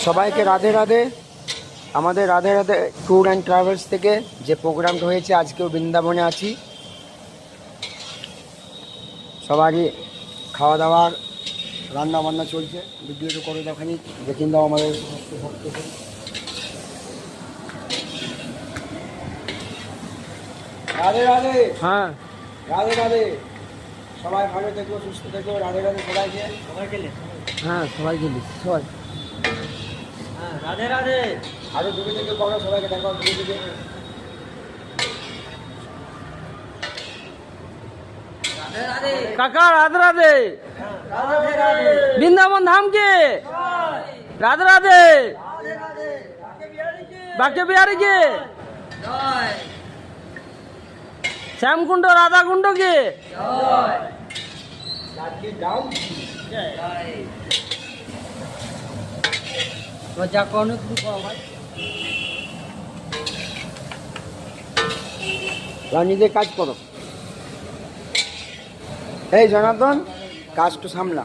সবাইকে রাধে রাধে। আমাদের Radhe Radhe tour and travels থেকে যে প্রোগ্রামটা হয়েছে, আজকেও বৃন্দাবনে আছি। সবারই খাওয়া দাওয়ার রান্না বান্না চলছে, ভিডিওটা করে দেখানি দেখিয়ে দাও আমাদের ভক্তকে। রাধে রাধে। হ্যাঁ রাধে রাধে, সবাই ভালো থেকো, সুস্থ থেকো। রাধে রাধে সবাইকে। হ্যাঁ সবাইকে সবাই রাধে রাধে। আরো দূরে থেকে করো, সবাইকে দেখো দূরে থেকে। কাকা রাধে রাধে। বৃন্দাবন ধামকে রাধে রাধে। বাক্য বিহারীকে, শ্যামকুণ্ড রাধাকুণ্ডকে। যা কোনো নিজের কাজ করো। এই জনার্দন, কাজ তো সামলা।